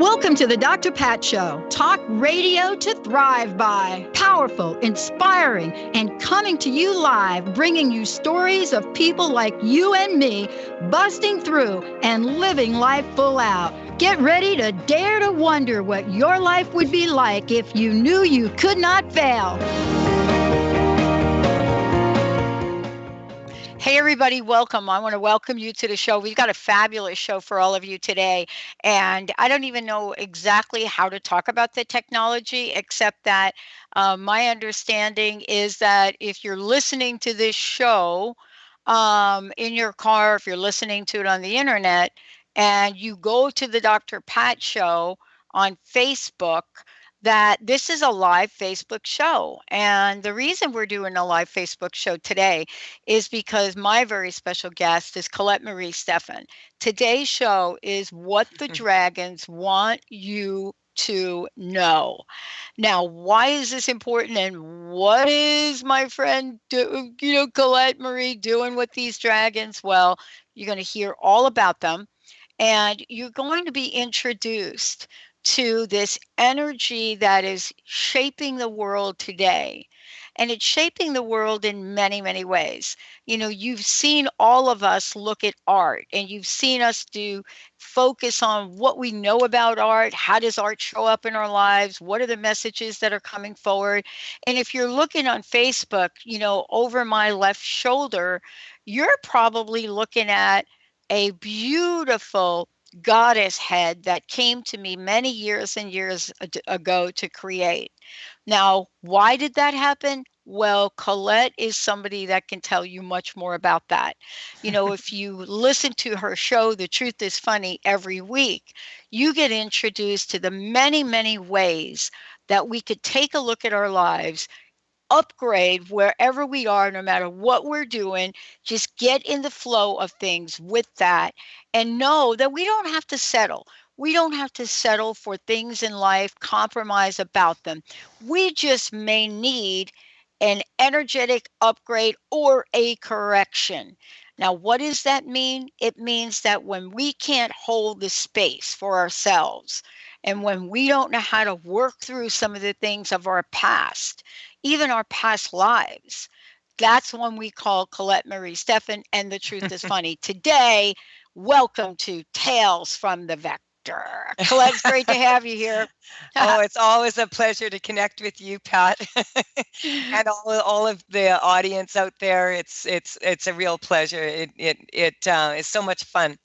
Welcome to the Dr. Pat Show. Talk radio to thrive by. Powerful, inspiring, and coming to you live, bringing you stories of people like you and me, busting through and living life full out. Get ready to dare to wonder what your life would be like if you knew you could not fail. Hey, everybody, welcome. I want to welcome you to the show. We've got a fabulous show for all of you today. And I don't even know exactly how to talk about the technology, except that my understanding is that if you're listening to this show in your car, if you're listening to it on the internet, and you go to the Dr. Pat Show on Facebook, that this is a live Facebook show. And the reason we're doing a live Facebook show today is because my very special guest is Colette Marie Stefan. Today's show is what the dragons want you to know. Now, why is this important, and what is my friend, Colette Marie doing with these dragons? Well, you're going to hear all about them, and you're going to be introduced to this energy that is shaping the world today. And it's shaping the world in many, many ways. You know, you've seen all of us look at art, and you've seen us focus on what we know about art. How does art show up in our lives? What are the messages that are coming forward? And if you're looking on Facebook, over my left shoulder, you're probably looking at a beautiful goddess head that came to me many years and years ago to create. Now, why did that happen? Well, Colette is somebody that can tell you much more about that. If you listen to her show, The Truth is Funny, every week, you get introduced to the many, many ways that we could take a look at our lives, upgrade wherever we are, no matter what we're doing, just get in the flow of things with that, and know that we don't have to settle. We don't have to settle for things in life, compromise about them. We just may need an energetic upgrade or a correction. Now, what does that mean? It means that when we can't hold the space for ourselves, and when we don't know how to work through some of the things of our past, even our past lives, that's when we call Colette Marie Stefan, and The Truth is Funny. Today, welcome to Tales from the Vector. Colette, it's great to have you here. Oh, it's always a pleasure to connect with you, Pat, and all of the audience out there. It's a real pleasure. It is so much fun.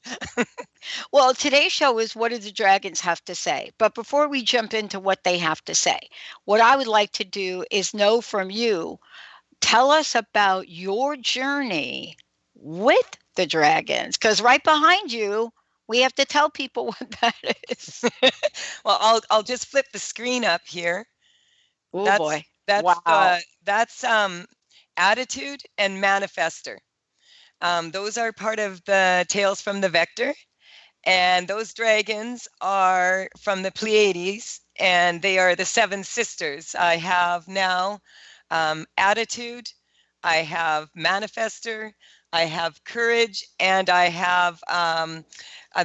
Well, today's show is what do the dragons have to say? But before we jump into what they have to say, what I would like to do is know from you, tell us about your journey with the dragons, because right behind you, we have to tell people what that is. Well, I'll just flip the screen up here. Oh boy! That's attitude and manifester. Those are part of the Tales from the Vector, and those dragons are from the Pleiades, and they are the 7 sisters. I have now attitude, I have manifester, I have courage, and I have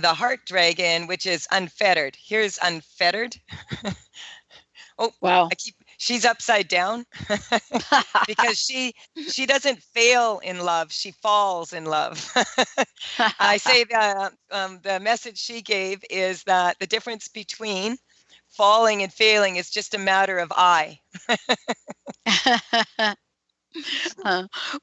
the heart dragon, which is unfettered. Here's unfettered. Oh, wow. She's upside down because she doesn't fail in love. She falls in love. I say that the message she gave is that the difference between falling and failing is just a matter of eye.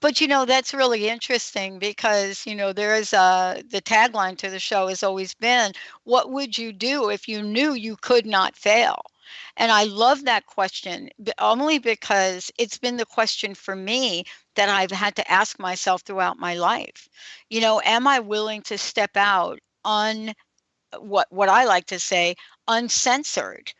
But that's really interesting because there is the tagline to the show has always been, what would you do if you knew you could not fail? And I love that question, only because it's been the question for me that I've had to ask myself throughout my life. Am I willing to step out what I like to say, uncensored?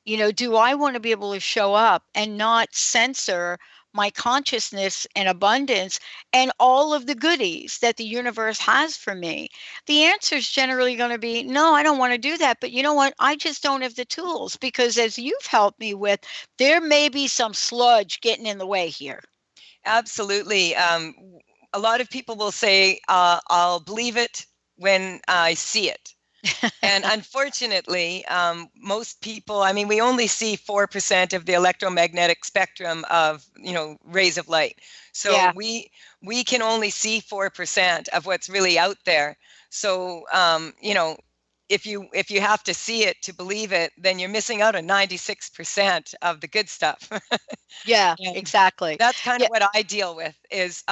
Do I want to be able to show up and not censor my consciousness and abundance and all of the goodies that the universe has for me? The answer is generally going to be, no, I don't want to do that. But you know what? I just don't have the tools, because as you've helped me with, there may be some sludge getting in the way here. Absolutely. A lot of people will say, I'll believe it when I see it. And unfortunately, most people, I mean, we only see 4% of the electromagnetic spectrum of, rays of light. So Yeah. we can only see 4% of what's really out there. So, if you have to see it to believe it, then you're missing out on 96% of the good stuff. Yeah, And exactly. that's kind Yeah. of what I deal with is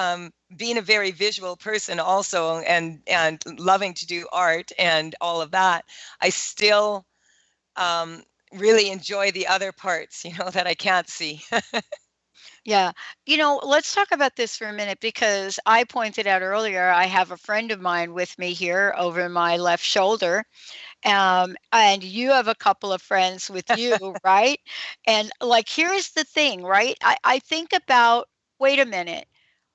being a very visual person also, and loving to do art and all of that. I still um, really enjoy the other parts, that I can't see. Yeah. Let's talk about this for a minute because I pointed out earlier, I have a friend of mine with me here over my left shoulder. And you have a couple of friends with you, right? And like, here's the thing, right? I think about, wait a minute,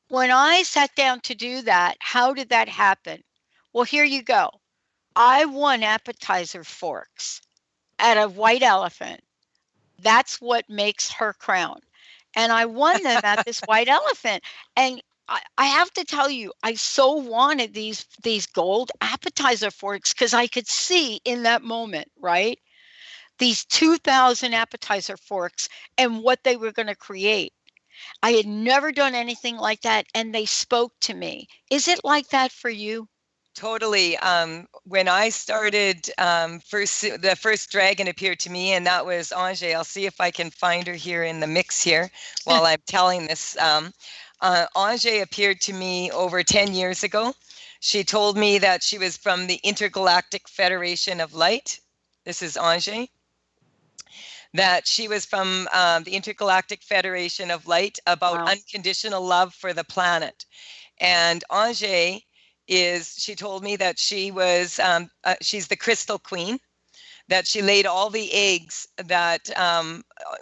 when I sat down to do that, how did that happen? Well, here you go. I won appetizer forks at a white elephant. That's what makes her crown. And I won them at this white elephant. And I have to tell you, I so wanted these gold appetizer forks because I could see in that moment, right? These 2,000 appetizer forks and what they were going to create. I had never done anything like that, and they spoke to me. Is it like that for you? Totally. When I started, the first dragon appeared to me, and that was Ange. I'll see if I can find her here in the mix here while I'm telling this. Ange appeared to me over 10 years ago. She told me that she was from the Intergalactic Federation of Light. This is Ange. That she was from the Intergalactic Federation of Light about Wow. unconditional love for the planet. And Ange she told me that she's the crystal queen, that she laid all the eggs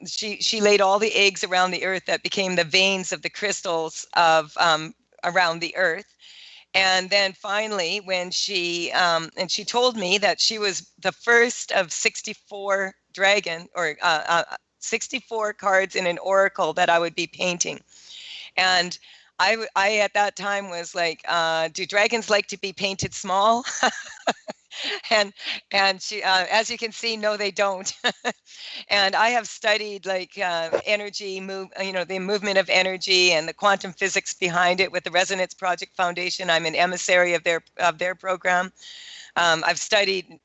she laid all the eggs around the earth that became the veins of the crystals of around the earth. And then finally, when and she told me that she was the first of 64 dragon or 64 cards in an oracle that I would be painting. And I at that time was like, do dragons like to be painted small? and she, as you can see, no, they don't. And I have studied like energy the movement of energy and the quantum physics behind it with the Resonance Project Foundation. I'm an emissary of their program. I've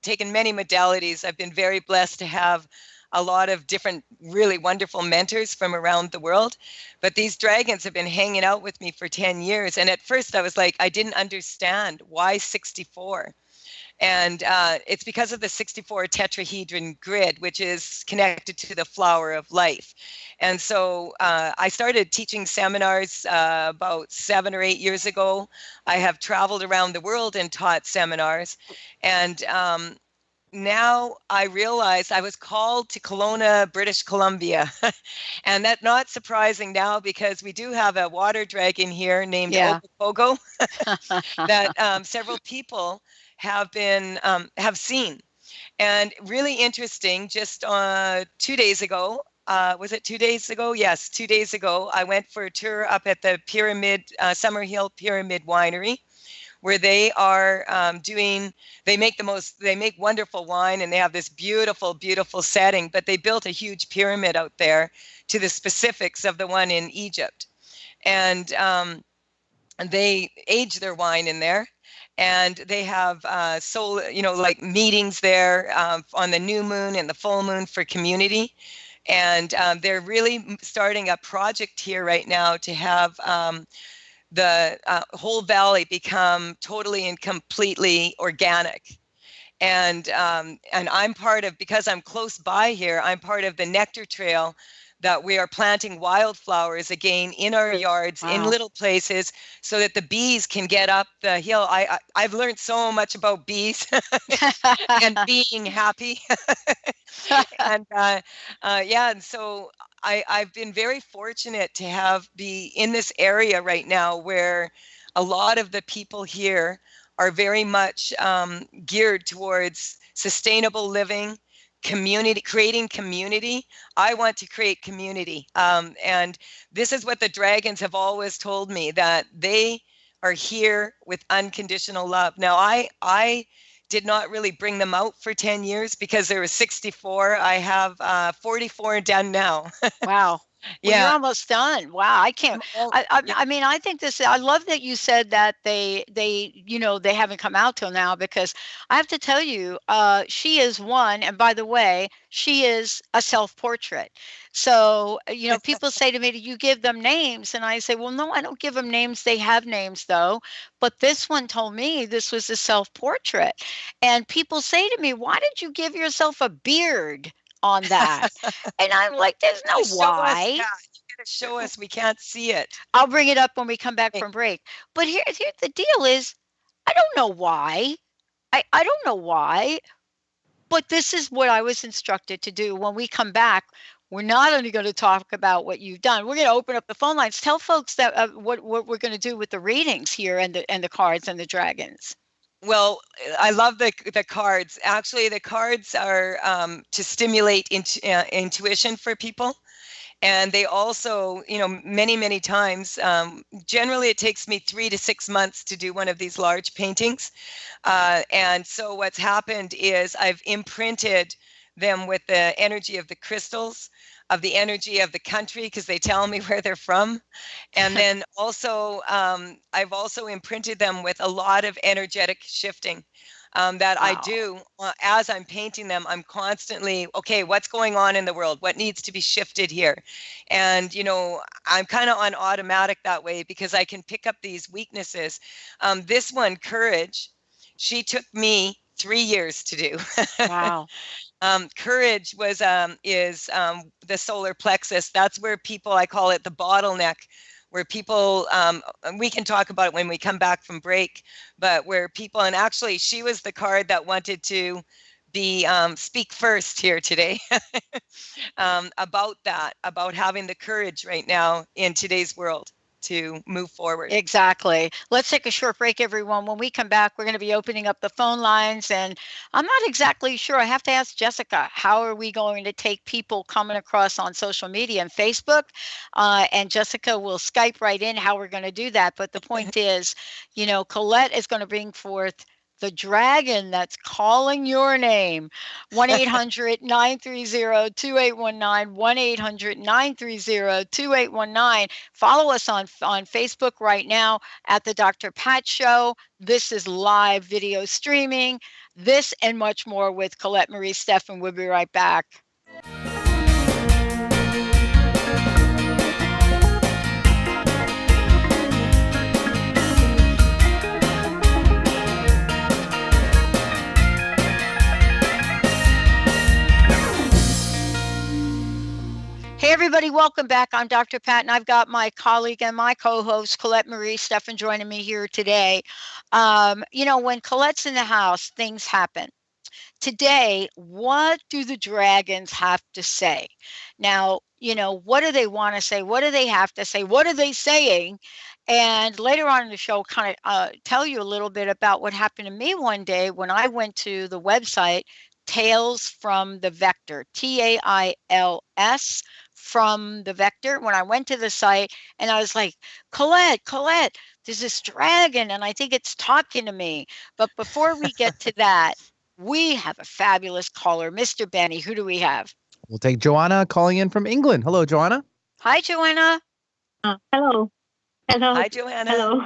taken many modalities. I've been very blessed to have a lot of different really wonderful mentors from around the world. But these dragons have been hanging out with me for 10 years. And at first I was like, I didn't understand why 64. And it's because of the 64 tetrahedron grid, which is connected to the flower of life. And so I started teaching seminars about 7 or 8 years ago. I have traveled around the world and taught seminars. And now I realized I was called to Kelowna, British Columbia. And that's not surprising now because we do have a water dragon here named Yeah. Ogopogo that several people have seen. And really interesting, just 2 days ago, was it 2 days ago? Yes, 2 days ago, I went for a tour up at the Summerhill Pyramid Winery, where they are they make wonderful wine, and they have this beautiful, beautiful setting, but they built a huge pyramid out there to the specifics of the one in Egypt. And they age their wine in there. And they have like meetings there on the new moon and the full moon for community. And they're really starting a project here right now to have the whole valley become totally and completely organic. And I'm because I'm close by here, I'm part of the Nectar Trail, that we are planting wildflowers again in our yards, in Wow. little places, so that the bees can get up the hill. I've learned so much about bees and being happy. And yeah, and so I've been very fortunate to be in this area right now where a lot of the people here are very much geared towards sustainable living, creating community. I want to create community. And this is what the dragons have always told me, that they are here with unconditional love. Now, I did not really bring them out for 10 years because there was 64. I have 44 done now. Wow. Well, you're Yeah. almost done. Wow, I can't. Well, yeah. I mean, I think this. I love that you said that they haven't come out till now, because I have to tell you, she is one. And by the way, she is a self-portrait. So people say to me, "Do you give them names?" And I say, "Well, no, I don't give them names. They have names though." But this one told me this was a self-portrait, and people say to me, "Why did you give yourself a beard on that?" And I'm like, there's no Show us. why. Yeah. You gotta show us. We can't see it. I'll bring it up when we come back Okay. from break. But here's the deal is, I don't know why. I don't know why, but this is what I was instructed to do. When we come back, we're not only going to talk about what you've done, we're going to open up the phone lines. Tell folks that what we're going to do with the readings here, and the cards and the dragons. Well, I love the cards. Actually, the cards are to stimulate intuition for people. And they also, many times, generally it takes me 3 to 6 months to do one of these large paintings. And so what's happened is I've imprinted them with the energy of the crystals, of the energy of the country, because they tell me where they're from. And then also, I've also imprinted them with a lot of energetic shifting. That Wow. I do as I'm painting them. I'm constantly, okay, what's going on in the world? What needs to be shifted here? And, I'm kind of on automatic that way because I can pick up these weaknesses. This one, courage, she took me 3 years to do. Wow. Courage is the solar plexus. That's where people, I call it the bottleneck, where people, we can talk about it when we come back from break, but where people, and actually she was the card that wanted to be speak first here today about that, about having the courage right now in today's world to move forward. Exactly. Let's take a short break, everyone. When we come back, we're going to be opening up the phone lines. And I'm not exactly sure. I have to ask Jessica, how are we going to take people coming across on social media and Facebook? And Jessica will Skype right in how we're going to do that. But the point is, Colette is going to bring forth the dragon that's calling your name. 1-800-930-2819, 1-800-930-2819. Follow us on Facebook right now at the Dr. Pat Show. This is live video streaming. This and much more with Colette Marie Stefan. We'll be right back. Hey, everybody, welcome back. I'm Dr. Pat, and I've got my colleague and my co-host, Colette Marie Stefan, joining me here today. When Colette's in the house, things happen. Today, what do the dragons have to say? Now, what do they want to say? What do they have to say? What are they saying? And later on in the show, kind of tell you a little bit about what happened to me one day when I went to the website Tales from the Vector, TAILS from the Vector. When I went to the site and I was like, Colette, there's this dragon and I think it's talking to me. But before we get to that, we have a fabulous caller, Mr. Benny. Who do we have? We'll take Joanna calling in from England. Hello, Joanna. Hi, Joanna. Hello. Hi, Joanna. Hello.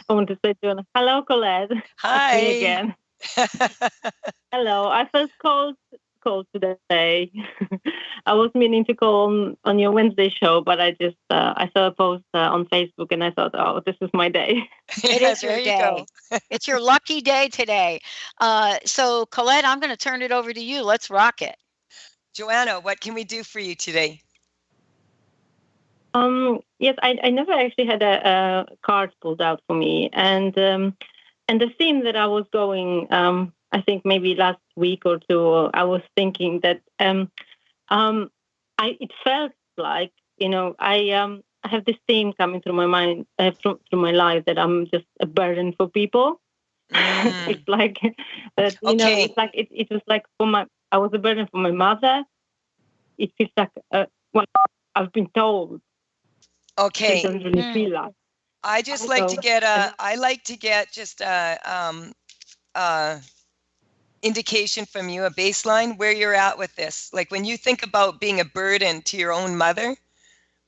I want to say Joanna. Hello, Colette. Hi. Me again. Hello. I first called today. I was meaning to call on your Wednesday show, but I just I saw a post on Facebook and I thought, oh, this is my day. It is your day. It's your lucky day today. So Colette, I'm going to turn it over to you. Let's rock it. Joanna, what can we do for you today? Yes, I never actually had a card pulled out for me, and the theme that I was going, I think maybe last week or two, I was thinking that it felt like I have this theme coming through my mind through my life that I'm just a burden for people. It's like that, Okay. it's like it was like I was a burden for my mother. It feels like I've been told. Okay. It doesn't really feel like. I just like to get just indication from you, a baseline, where you're at with this? Like when you think about being a burden to your own mother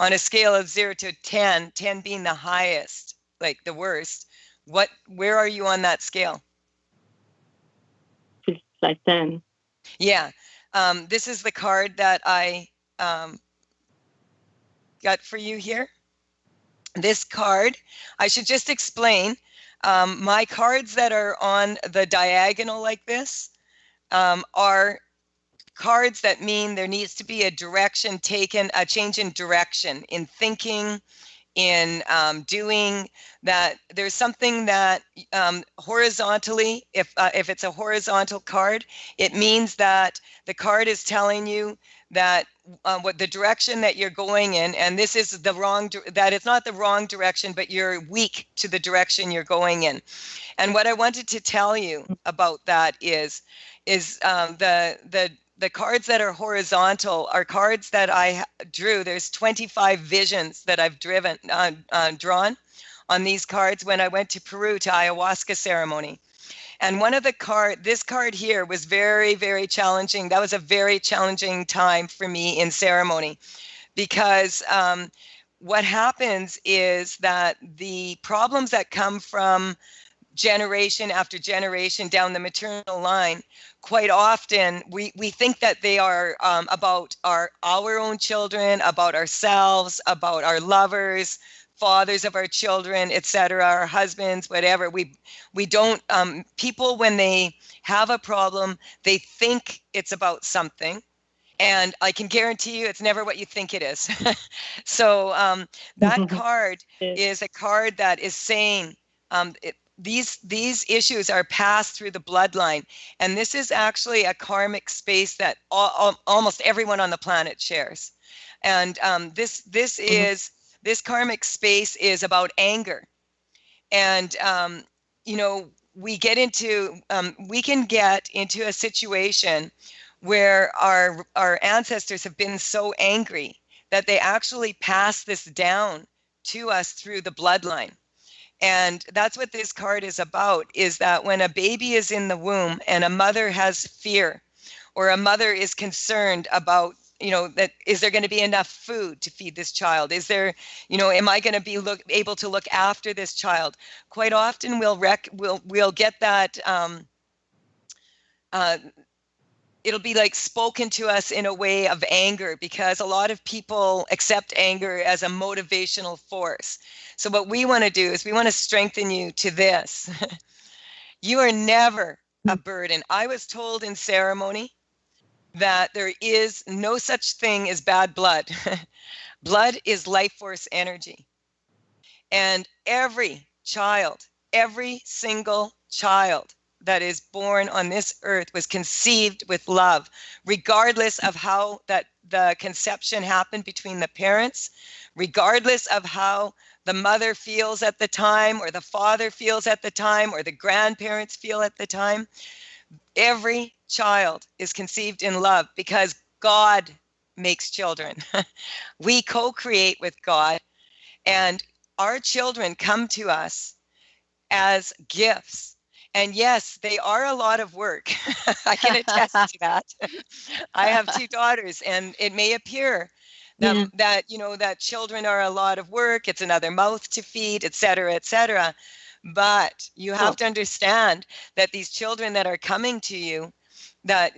on a scale of 0 to 10, 10 being the highest, like the worst, where are you on that scale? Feels like 10. Yeah. This is the card that I got for you here. This card, I should just explain, my cards that are on the diagonal like this are cards that mean there needs to be a direction taken, a change in direction, in thinking, in doing, that there's something that horizontally, if it's a horizontal card, it means that the card is telling you that what the direction that you're going in, and this is the wrong, that it's not the wrong direction, but you're weak to the direction you're going in. And what I wanted to tell you about that is the cards that are horizontal are cards that I drew. There's 25 visions that I've drawn on these cards when I went to Peru to ayahuasca ceremony. And one of this card here was very, very challenging. That was a very challenging time for me in ceremony, because what happens is that the problems that come from generation after generation down the maternal line, quite often we think that they are about our own children, about ourselves, about our lovers, fathers of our children, etc., our husbands, whatever. We don't, people, when they have a problem, they think it's about something. And I can guarantee you it's never what you think it is. So that card is a card that is saying these issues are passed through the bloodline. And this is actually a karmic space that almost everyone on the planet shares. And this karmic space is about anger. And, we can get into a situation where our ancestors have been so angry that they actually pass this down to us through the bloodline. And that's what this card is about, is that when a baby is in the womb and a mother has fear, or a mother is concerned about, that is there going to be enough food to feed this child? Is there, am I going to be able to look after this child? Quite often we'll get that, it'll be like spoken to us in a way of anger, because a lot of people accept anger as a motivational force. So what we want to do is we want to strengthen you to this. You are never a burden. I was told in ceremony that there is no such thing as bad blood. Blood is life force energy. And every single child that is born on this earth was conceived with love, regardless of how the conception happened between the parents, regardless of how the mother feels at the time, or the father feels at the time, or the grandparents feel at the time. Every child is conceived in love, because God makes children. We co-create with God, and our children come to us as gifts. And yes, they are a lot of work. I can attest to that. I have 2 daughters, and it may appear that, that children are a lot of work. It's another mouth to feed, et cetera, et cetera. But you have to understand that these children that are coming to you, that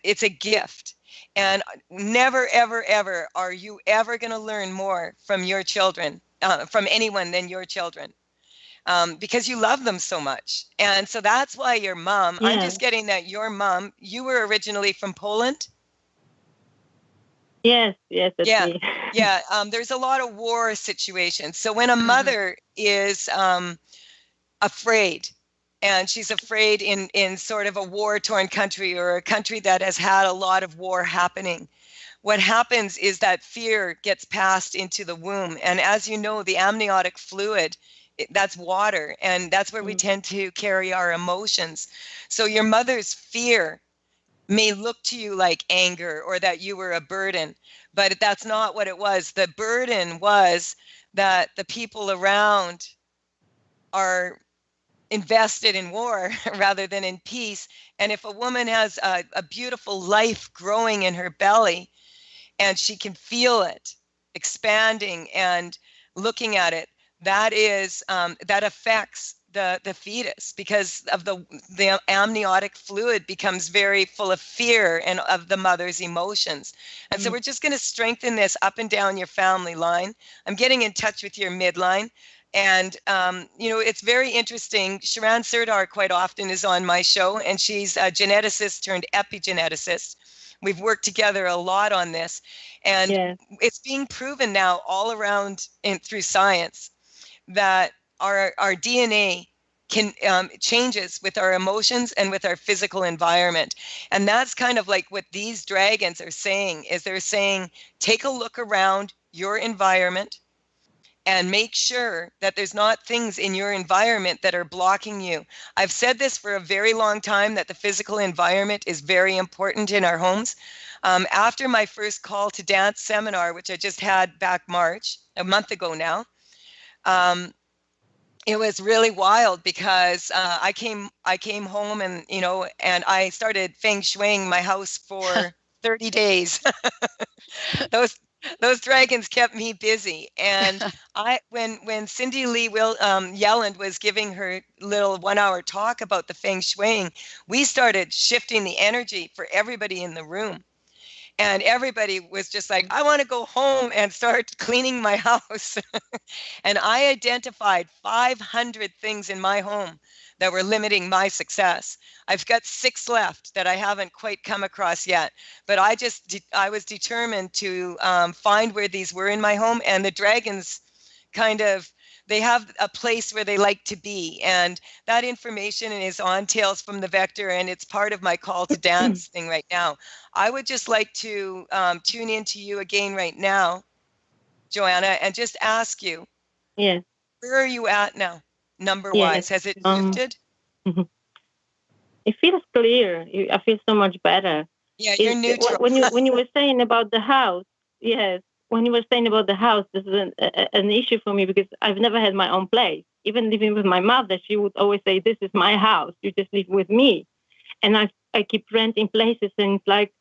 it's a gift. And never, ever, ever are you ever going to learn more from your children, from anyone than your children. Because you love them so much. And so that's why your mom, I'm just getting that your mom, you were originally from Poland? Yes, that's me. Yeah, there's a lot of war situations. So when a mother is afraid, and she's afraid in sort of a war-torn country, or a country that has had a lot of war happening, what happens is that fear gets passed into the womb. And as you know, the amniotic fluid, that's water, and that's where we tend to carry our emotions. So your mother's fear may look to you like anger, or that you were a burden, but that's not what it was. The burden was that the people around are invested in war rather than in peace. And if a woman has a beautiful life growing in her belly and she can feel it expanding and looking at it, that is that affects the fetus, because of the amniotic fluid becomes very full of fear and of the mother's emotions. And so we're just going to strengthen this up and down your family line. I'm getting in touch with your midline. And, it's very interesting. Sharon Sirdar quite often is on my show, and she's a geneticist turned epigeneticist. We've worked together a lot on this, and it's being proven now all around through science that our DNA can changes with our emotions and with our physical environment. And that's kind of like what these dragons are saying, is they're saying, take a look around your environment and make sure that there's not things in your environment that are blocking you. I've said this for a very long time, that the physical environment is very important in our homes. After my first call to dance seminar, which I just had back March, a month ago now, it was really wild, because I came home and I started feng shuiing my house for 30 days. Those dragons kept me busy. And when Cindy Lee Yelland was giving her little 1-hour talk about the feng shuiing, we started shifting the energy for everybody in the room. And everybody was just like, I want to go home and start cleaning my house. And I identified 500 things in my home that were limiting my success. I've got 6 left that I haven't quite come across yet. But I was determined to find where these were in my home. And the dragons they have a place where they like to be. And that information is on Tales from the Vector, and it's part of my call to dance thing right now. I would just like to tune into you again right now, Joanna, and just ask you, where are you at now, number-wise? Has it shifted? It feels clear. I feel so much better. Yeah, you're neutral. When you were saying about the house, when you were saying about the house, this is an issue for me, because I've never had my own place. Even living with my mother, she would always say, this is my house, you just live with me. And I keep renting places, and it's like,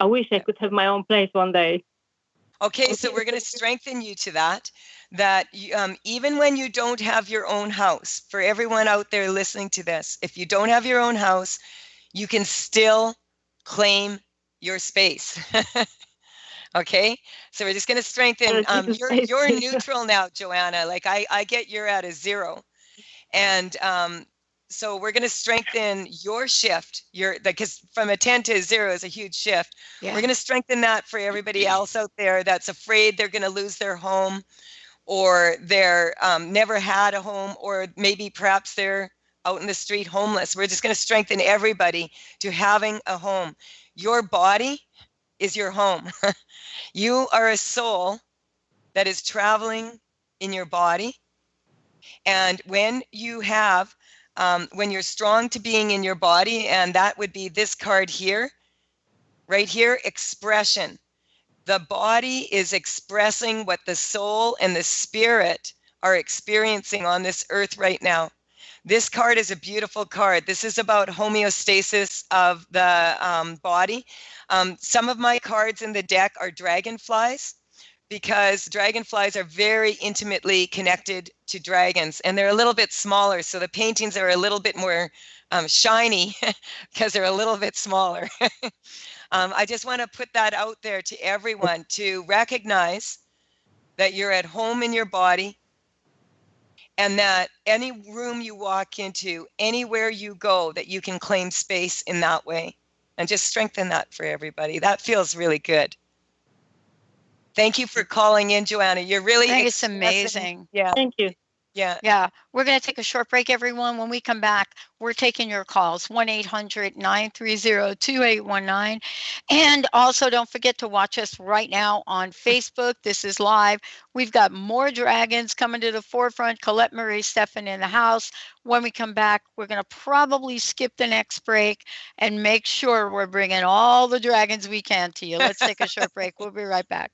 I wish I could have my own place one day. Okay, so we're going to strengthen you to that even when you don't have your own house, for everyone out there listening to this, if you don't have your own house, you can still claim your space. Okay, so we're just going to strengthen. You're neutral now, Joanna. Like I get you're at a 0, and so we're going to strengthen your shift. Because from a 10 to a 0 is a huge shift. Yeah. We're going to strengthen that for everybody else out there that's afraid they're going to lose their home, or they're never had a home, or maybe perhaps they're out in the street homeless. We're just going to strengthen everybody to having a home. Your body is your home. You are a soul that is traveling in your body. And when you have, when you're strong to being in your body, and that would be this card here, right here, expression. The body is expressing what the soul and the spirit are experiencing on this earth right now. This card is a beautiful card. This is about homeostasis of the body. Some of my cards in the deck are dragonflies, because dragonflies are very intimately connected to dragons, and they're a little bit smaller. So the paintings are a little bit more shiny because they're a little bit smaller. I just want to put that out there to everyone, to recognize that you're at home in your body, and that any room you walk into, anywhere you go, that you can claim space in that way. And just strengthen that for everybody. That feels really good. Thank you for calling in, Joanna. You're really it's amazing. Yeah. Thank you. Yeah. We're going to take a short break, everyone. When we come back, we're taking your calls, 1-800-930-2819. And also don't forget to watch us right now on Facebook. This is live. We've got more dragons coming to the forefront. Colette, Marie, Stefan in the house. When we come back, we're going to probably skip the next break and make sure we're bringing all the dragons we can to you. Let's take a short break. We'll be right back.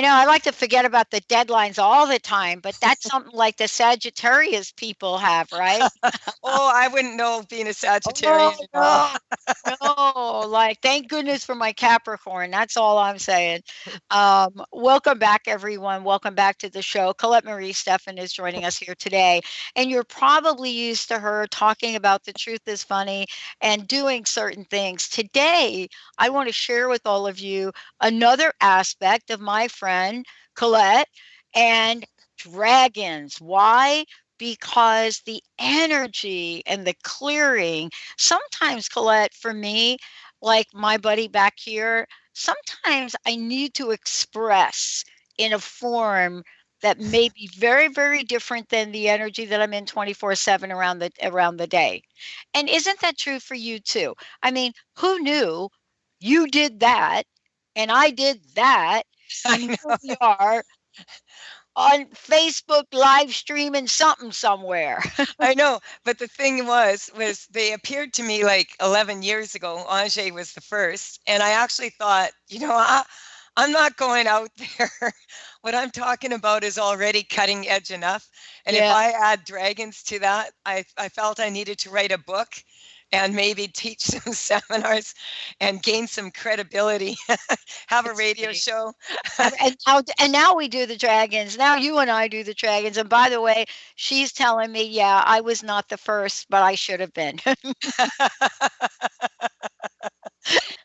I know. I like to forget about the deadlines all the time, but that's something like the Sagittarius people have, right? Oh, I wouldn't know being a Oh, Sagittarian at all. no, no. Like, thank goodness for my Capricorn. That's all I'm saying. Welcome back, everyone. Welcome back to the show. Colette Marie Stefan is joining us here today. And you're probably used to her talking about the truth is funny and doing certain things. Today, I want to share with all of you another aspect of my friend Colette and dragons. Why? Because the energy and the clearing, sometimes, Colette, for me, like my buddy back here, sometimes I need to express in a form that may be very, very different than the energy that I'm in 24/7 around the day. And isn't that true for you too? I mean, who knew you did that and I did that, and I here know. we are on Facebook live streaming something somewhere. I know, but the thing was they appeared to me like 11 years ago. Ange was the first, and I actually thought, I'm not going out there. What I'm talking about is already cutting edge enough, and if Yeah, I add dragons to that, I felt I needed to write a book and maybe teach some seminars and gain some credibility, have a it's radio funny. show. And now we do the dragons. Now you and I do the dragons. And by the way, she's telling me, yeah, I was not the first, but I should have been.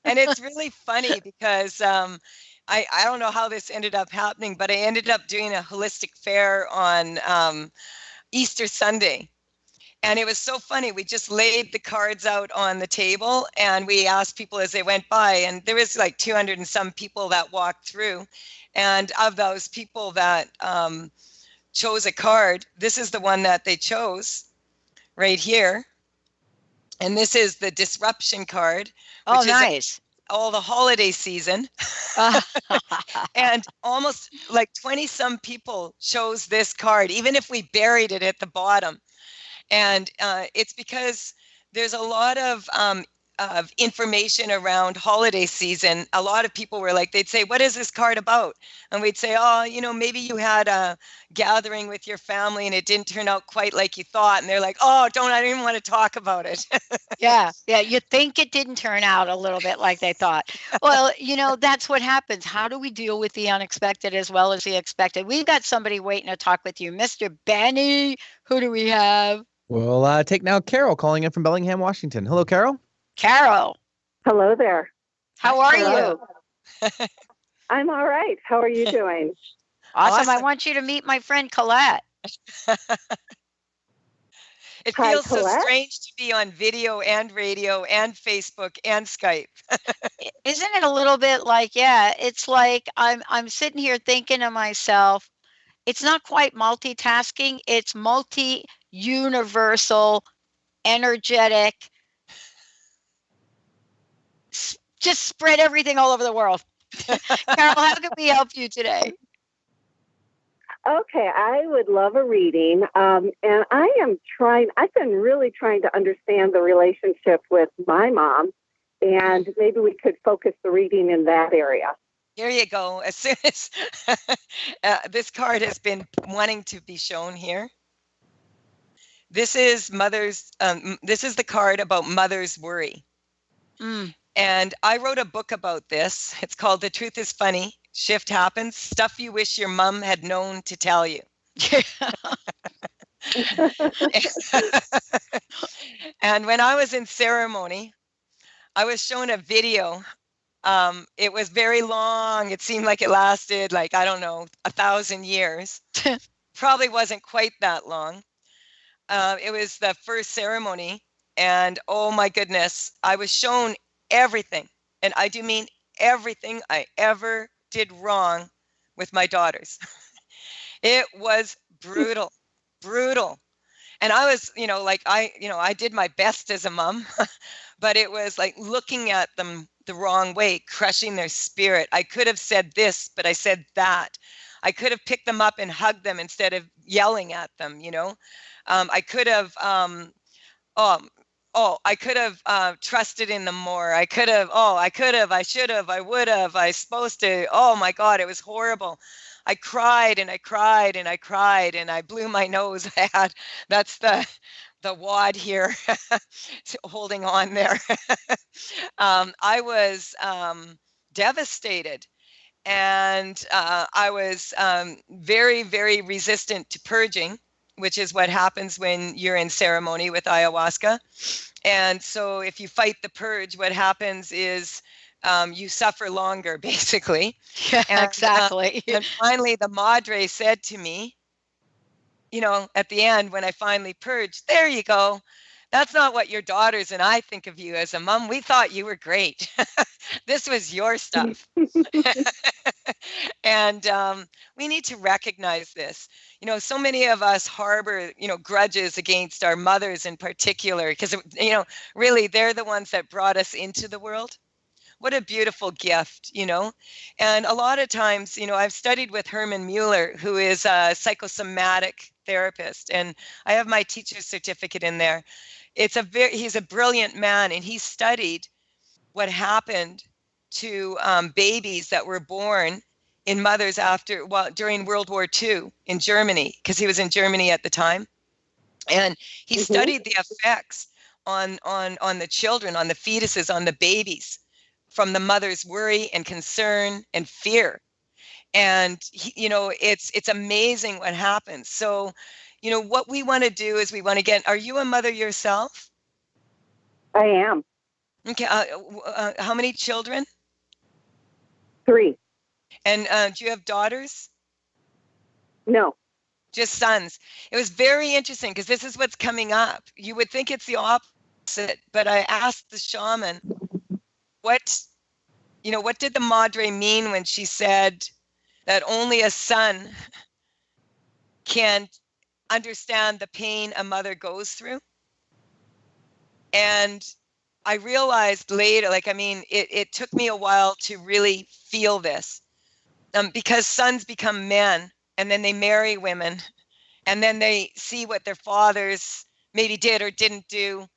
And it's really funny because I don't know how this ended up happening, but I ended up doing a holistic fair on Easter Sunday. And it was so funny. We just laid the cards out on the table and we asked people as they went by. And there was like 200 and some people that walked through. And of those people that chose a card, this is the one that they chose right here. And this is the disruption card, Oh, which is nice. all the holiday season. And almost like 20 some people chose this card, even if we buried it at the bottom. And it's because there's a lot of information around holiday season. A lot of people were like, they'd say, what is this card about? And we'd say, oh, maybe you had a gathering with your family and it didn't turn out quite like you thought. And they're like, oh, I don't even want to talk about it. Yeah, yeah. You think it didn't turn out a little bit like they thought. Well, that's what happens. How do we deal with the unexpected as well as the expected? We've got somebody waiting to talk with you. Mr. Benny, who do we have? We'll take now Carol calling in from Bellingham, Washington. Hello, Carol. Carol, Hello there. how are you? Hello. I'm all right. How are you doing? Awesome. I Awesome. want you to meet my friend Colette. It Hi, feels so Colette. strange to be on video and radio and Facebook and Skype. Isn't it a little bit like, yeah, it's like I'm sitting here thinking to myself, it's not quite multitasking, it's multi-universal, energetic, just spread everything all over the world. Carol, how can we help you today? Okay, I would love a reading. And I've been really trying to understand the relationship with my mom, and maybe we could focus the reading in that area. Here you go. As soon as this card has been wanting to be shown here. This is this is the card about mother's worry. Mm. And I wrote a book about this. It's called The Truth is Funny. Shift Happens. Stuff you wish your mom had known to tell you. And when I was in ceremony, I was shown a video. It was very long. It seemed like it lasted like, I don't know, 1,000 years. Probably wasn't quite that long. It was the first ceremony. And oh my goodness, I was shown everything. And I do mean everything I ever did wrong with my daughters. It was brutal, brutal. And I was, I did my best as a mom, but it was like looking at them the wrong way, crushing their spirit. I could have said this, but I said that. I could have picked them up and hugged them instead of yelling at them, I could have, I could have trusted in them more. I should have, I would have, I supposed to. Oh my God, it was horrible. I cried and I cried and I cried and I blew my nose. That's the wad here holding on there. I was devastated. And I was very, very resistant to purging, which is what happens when you're in ceremony with ayahuasca. And so if you fight the purge, what happens is you suffer longer, basically. Yeah, And, exactly. And finally, the madre said to me, at the end, when I finally purged, there you go. That's not what your daughters and I think of you as a mom. We thought you were great. This was your stuff. And we need to recognize this. So many of us harbor, grudges against our mothers in particular, because, really they're the ones that brought us into the world. What a beautiful gift, And a lot of times, I've studied with Herman Mueller, who is a psychosomatic therapist, and I have my teacher's certificate in there. He's a brilliant man, and he studied what happened to babies that were born in mothers during World War II in Germany, because he was in Germany at the time. And he studied the effects on the children, on the fetuses, on the babies, from the mother's worry and concern and fear. And it's amazing what happens. So what we want to do is we want to get, are you a mother yourself? I am. Okay. How many children? 3. And do you have daughters? No. Just sons. It was very interesting because this is what's coming up. You would think it's the opposite, but I asked the shaman, what did the madre mean when she said that only a son can understand the pain a mother goes through? And I realized later, it took me a while to really feel this, because sons become men and then they marry women and then they see what their fathers maybe did or didn't do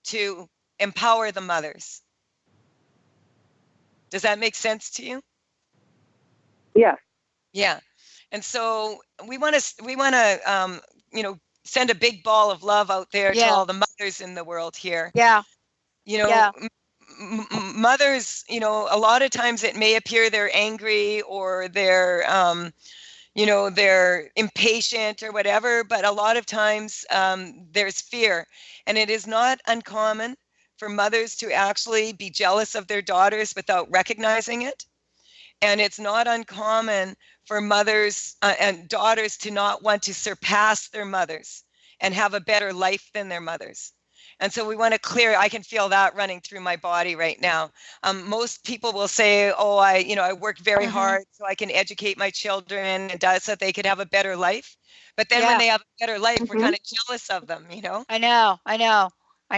to empower the mothers. Does that make sense to you? Yes. Yeah. And so we want to, send a big ball of love out there to all the mothers in the world here. Yeah. Mothers, a lot of times it may appear they're angry or they're, they're impatient or whatever, but a lot of times there's fear. And it is not uncommon for mothers to actually be jealous of their daughters without recognizing it. And it's not uncommon for mothers and daughters to not want to surpass their mothers and have a better life than their mothers. And so we want to clear, I can feel that running through my body right now. Most people will say, I work very hard so I can educate my children and so that they could have a better life. But then when they have a better life, we're kind of jealous of them, I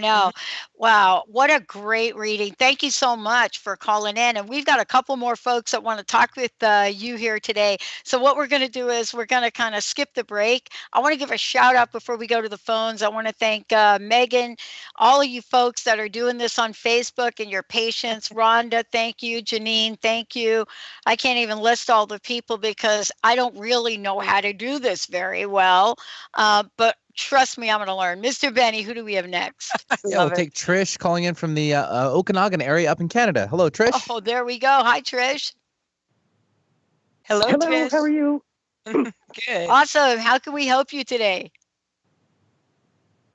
know. Wow, what a great reading. Thank you so much for calling in. And we've got a couple more folks that want to talk with you here today. So what we're going to do is we're going to kind of skip the break. I want to give a shout out before we go to the phones. I want to thank Megan, all of you folks that are doing this on Facebook and your patience. Rhonda, thank you. Janine, thank you. I can't even list all the people because I don't really know how to do this very well. But trust me, I'm going to learn. Mr. Benny, who do we have next? Yeah, we'll take Trish calling in from the Okanagan area up in Canada. Hello, Trish. Oh, there we go. Hi, Trish. Hello, Trish. How are you? Good. Awesome. How can we help you today?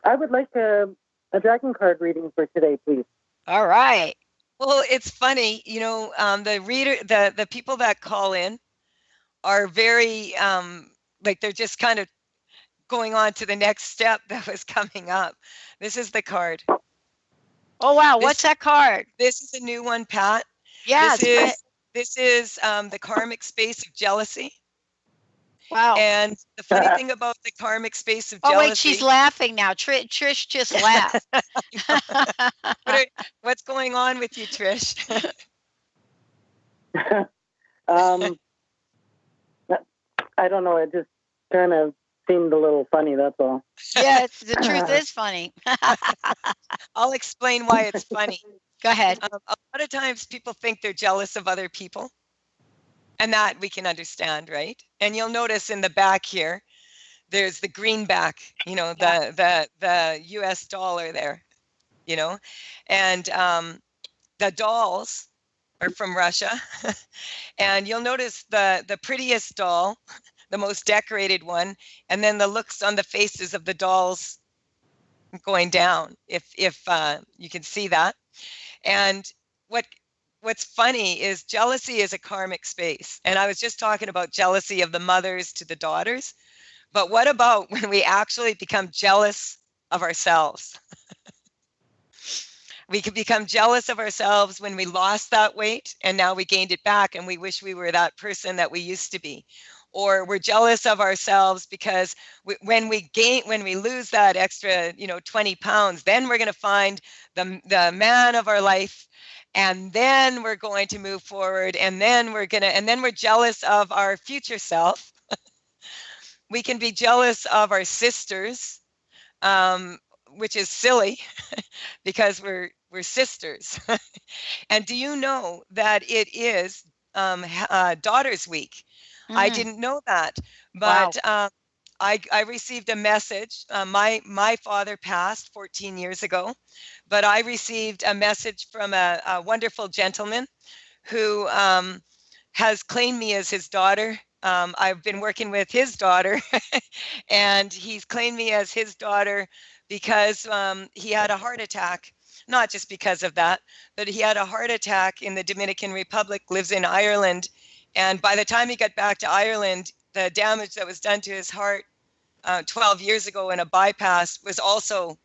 I would like a dragon card reading for today, please. All right. Well, it's funny, the people that call in are very, they're just kind of going on to the next step that was coming up. This is the card. Oh, wow. What's that card? This is a new one, Pat. Yeah. This is the karmic space of jealousy. Wow. And the funny thing about the karmic space of jealousy. Oh, wait, she's laughing now. Trish just laughed. What's going on with you, Trish? I don't know. It just kind of seemed a little funny, that's all. Yeah, the truth is funny. I'll explain why it's funny. Go ahead. A lot of times people think they're jealous of other people, and that we can understand, right? And you'll notice in the back here, there's the greenback, the US dollar there, and the dolls are from Russia. And you'll notice the prettiest doll, the most decorated one, and then the looks on the faces of the dolls going down, if you can see that. And what's funny is jealousy is a karmic space. And I was just talking about jealousy of the mothers to the daughters. But what about when we actually become jealous of ourselves? We could become jealous of ourselves when we lost that weight and now we gained it back and we wish we were that person that we used to be. Or we're jealous of ourselves because when we lose that extra, 20 pounds, then we're going to find the man of our life, and then we're going to move forward, and then we're jealous of our future self. We can be jealous of our sisters, which is silly because we're sisters. And do you know that it is Daughters Week? I didn't know that, but Wow. I received a message. My father passed 14 years ago, but I received a message from a wonderful gentleman who has claimed me as his daughter. I've been working with his daughter, and he's claimed me as his daughter because he had a heart attack. Not just because of that, but he had a heart attack in the Dominican Republic, lives in Ireland. And by the time he got back to Ireland, the damage that was done to his heart 12 years ago in a bypass was also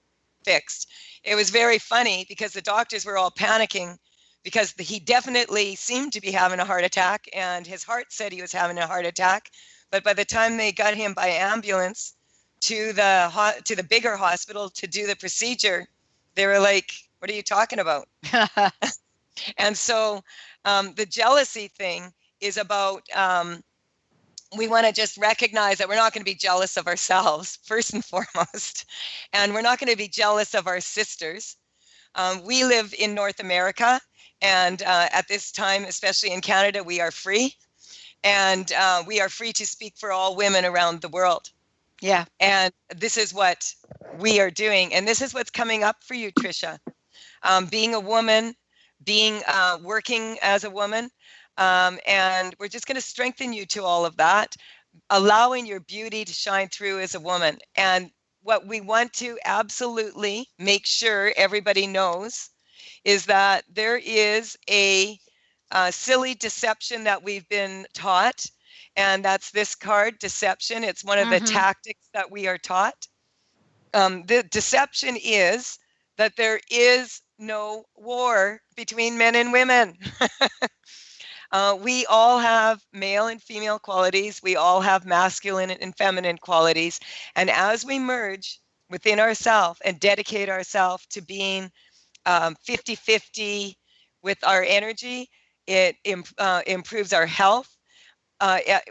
fixed. It was very funny because the doctors were all panicking because he definitely seemed to be having a heart attack and his heart said he was having a heart attack. But by the time they got him by ambulance to the bigger hospital to do the procedure, they were like, "What are you talking about?" And so the jealousy thing is about we want to just recognize that we're not going to be jealous of ourselves, first and foremost, and we're not going to be jealous of our sisters. We live in North America, and at this time, especially in Canada, we are free, and we are free to speak for all women around the world. Yeah. And this is what we are doing, and this is what's coming up for you, Tricia. Being a woman, working as a woman, and we're just going to strengthen you to all of that, allowing your beauty to shine through as a woman. And what we want to absolutely make sure everybody knows is that there is a silly deception that we've been taught, and that's this card, deception. It's one of the tactics that we are taught. The deception is that there is no war between men and women. We all have male and female qualities. We all have masculine and feminine qualities. And as we merge within ourselves and dedicate ourselves to being 50-50 with our energy, it improves our health.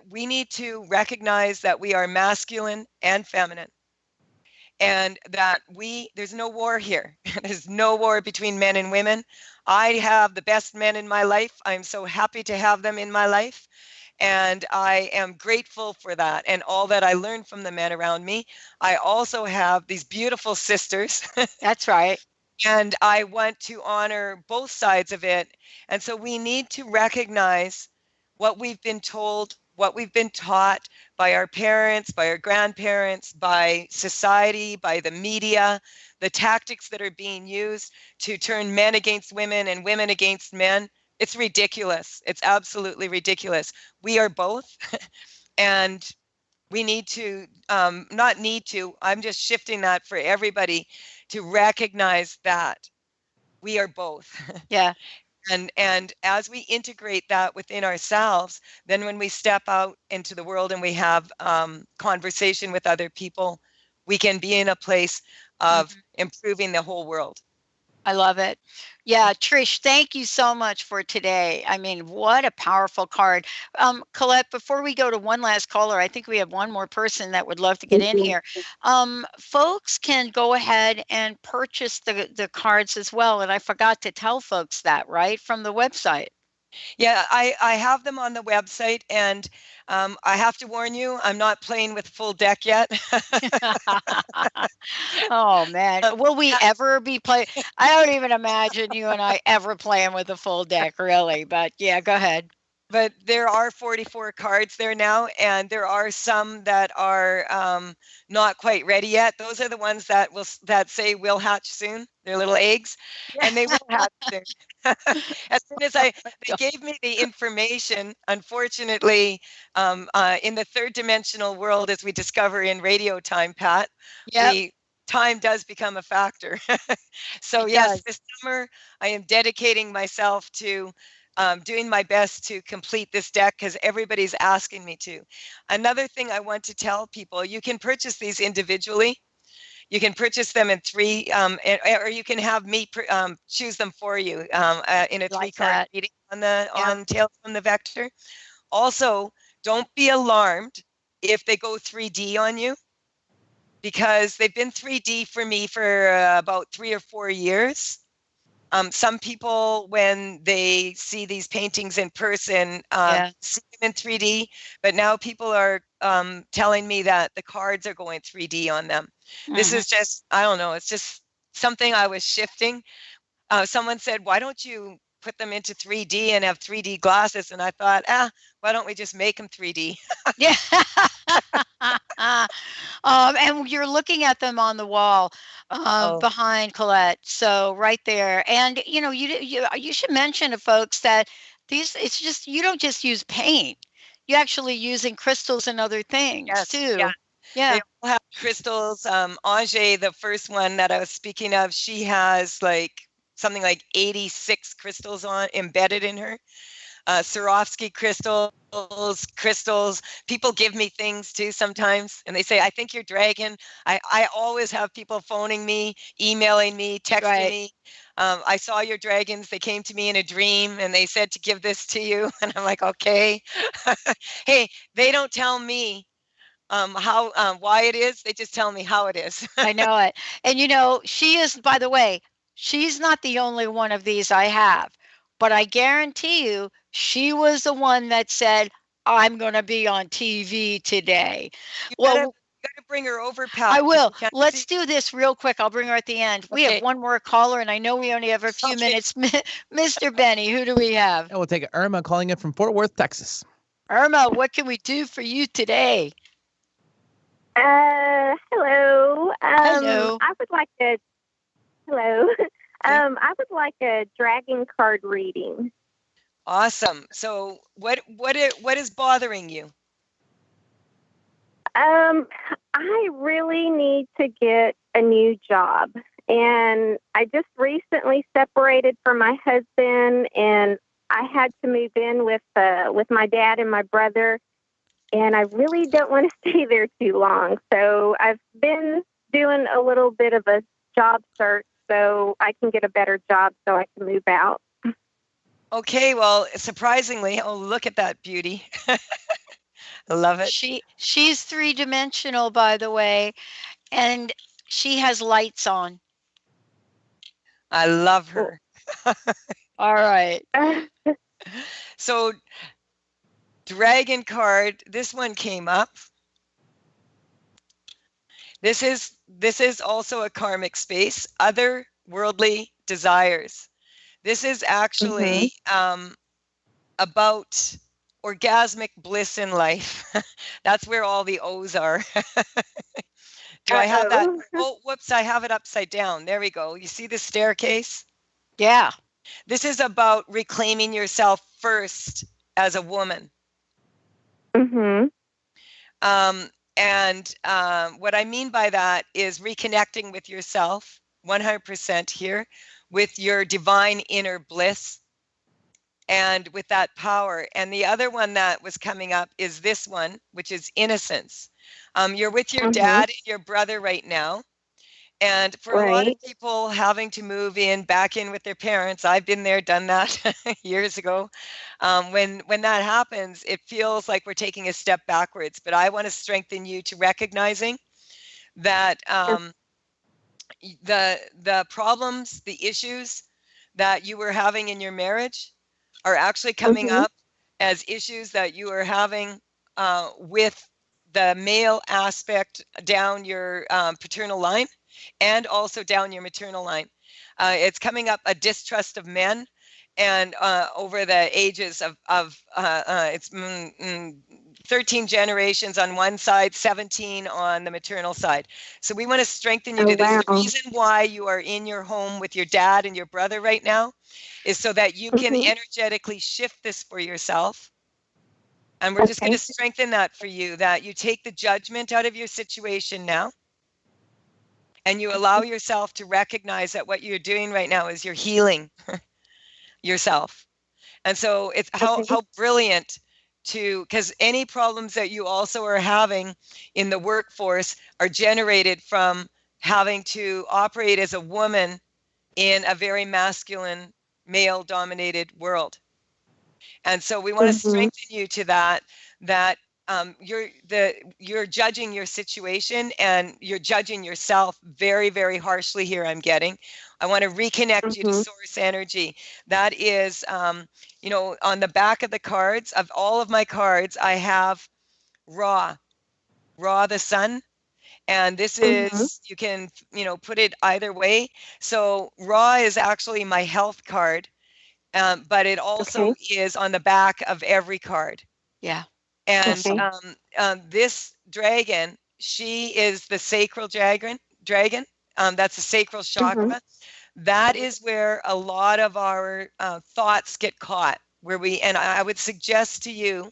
We need to recognize that we are masculine and feminine, and that there's no war here. There's no war between men and women. I have the best men in my life. I'm so happy to have them in my life. And I am grateful for that and all that I learned from the men around me. I also have these beautiful sisters. That's right. And I want to honor both sides of it. And so we need to recognize what we've been told, what we've been taught by our parents, by our grandparents, by society, by the media, the tactics that are being used to turn men against women and women against men. It's ridiculous. It's absolutely ridiculous. We are both. And we need to, not need to, I'm just shifting that for everybody to recognize that we are both. Yeah. And as we integrate that within ourselves, then when we step out into the world and we have conversation with other people, we can be in a place of improving the whole world. I love it. Yeah, Trish, thank you so much for today. I mean, what a powerful card. Colette, before we go to one last caller, I think we have one more person that would love to get in here. Folks can go ahead and purchase the cards as well. And I forgot to tell folks that, right, from the website. Yeah, I have them on the website, and I have to warn you, I'm not playing with full deck yet. Oh man, will we ever be playing? I don't even imagine you and I ever playing with a full deck, really. But yeah, go ahead. But there are 44 cards there now, and there are some that are not quite ready yet. Those are the ones that say will hatch soon. They're little eggs, and they will hatch soon. As soon as they gave me the information, unfortunately, in the third dimensional world, as we discover in radio time, Pat, Yep. Time does become a factor. So yes, this summer I am dedicating myself to doing my best to complete this deck because everybody's asking me to. Another thing I want to tell people, you can purchase these individually. You can purchase them in three, or you can have me choose them for you in a three-card reading on Tales from the Vector. Also, don't be alarmed if they go 3D on you, because they've been 3D for me for about 3 or 4 years. Some people, when they see these paintings in person, see them in 3D, but now people are telling me that the cards are going 3D on them. This is just, I don't know, it's just something I was shifting. Someone said, why don't you put them into 3D and have 3D glasses? And I thought, why don't we just make them 3D? Yeah. And you're looking at them on the wall behind Colette. So right there. And you know, you should mention to folks that it's just, you don't just use paint. You're actually using crystals and other things too. They all have crystals. Ange, the first one that I was speaking of, she has something like 86 crystals embedded in her. Swarovski crystals. People give me things too sometimes, and they say, I think you're dragon. I always have people phoning me, emailing me, texting me. I saw your dragons. They came to me in a dream, and they said to give this to you. And I'm like, okay. Hey, they don't tell me why it is. They just tell me how it is. I know it. And you know, she is, by the way, she's not the only one of these I have, but I guarantee you, she was the one that said, I'm going to be on TV today. You gotta bring her over, Pat. I will. Let's do this real quick. I'll bring her at the end. We have one more caller, and I know we only have a few minutes. Mr. Benny, who do we have? And we'll take Irma calling in from Fort Worth, Texas. Irma, what can we do for you today? Hello. Hello. I would like to. Hello. I would like a dragon card reading. Awesome. So, what is bothering you? I really need to get a new job, and I just recently separated from my husband, and I had to move in with my dad and my brother. And I really don't want to stay there too long. So I've been doing a little bit of a job search so I can get a better job so I can move out. Okay, well, surprisingly, look at that beauty. I love it. She's three-dimensional, by the way, and she has lights on. I love her. All right. So, dragon card, this one came up. This is also a karmic space, otherworldly desires. This is actually about orgasmic bliss in life. That's where all the O's are. Do I have that? Oh, whoops, I have it upside down. There we go. You see the staircase? Yeah. This is about reclaiming yourself first as a woman. Mm-hmm. And what I mean by that is reconnecting with yourself 100% here, with your divine inner bliss and with that power. And the other one that was coming up is this one, which is innocence. You're with your dad and your brother right now. And for a lot of people having to move back in with their parents, I've been there, done that years ago. When that happens, it feels like we're taking a step backwards. But I want to strengthen you to recognizing that the problems, the issues that you were having in your marriage are actually coming up as issues that you are having with the male aspect down your paternal line and also down your maternal line. It's coming up a distrust of men, and over the ages of it's 13 generations on one side, 17 on the maternal side. So we want to strengthen you to this. The reason why you are in your home with your dad and your brother right now is so that you can energetically shift this for yourself. And we're just going to strengthen that for you, that you take the judgment out of your situation now. And you allow yourself to recognize that what you're doing right now is you're healing yourself. And so it's how brilliant because any problems that you also are having in the workforce are generated from having to operate as a woman in a very masculine, male-dominated world. And so we want to strengthen you to that you're judging your situation and you're judging yourself very, very harshly here, I'm getting. I want to reconnect you to source energy. That is, on the back of the cards, of all of my cards, I have Ra the sun. And this is, you can, put it either way. So Ra is actually my health card, but it also is on the back of every card. Yeah. And this dragon, she is the sacral dragon. That's the sacral chakra. That is where a lot of our thoughts get caught. And I would suggest to you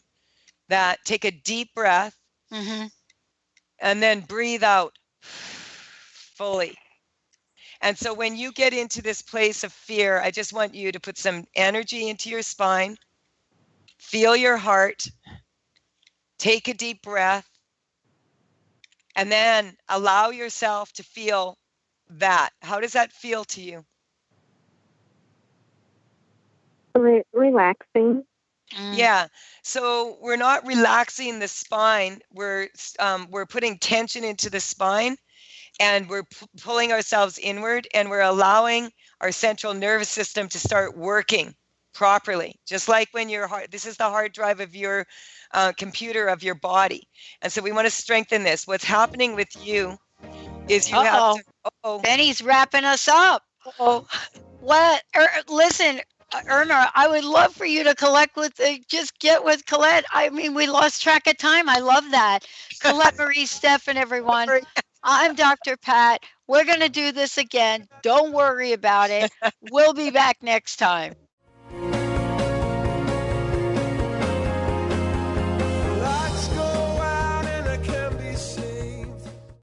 that take a deep breath and then breathe out fully. And so when you get into this place of fear, I just want you to put some energy into your spine, feel your heart. Take a deep breath, and then allow yourself to feel that. How does that feel to you? Relaxing. Yeah. So we're not relaxing the spine. We're putting tension into the spine, and we're pulling ourselves inward, and we're allowing our central nervous system to start working properly. Just like when your heart, this is the hard drive of your computer of your body. And so we want to strengthen this. What's happening with you is you have to... Benny's wrapping us up. Listen, Irma, I would love for you to just get with Colette. I mean, we lost track of time. I love that. Colette Marie Stefan, everyone. I'm Dr. Pat. We're going to do this again. Don't worry about it. We'll be back next time.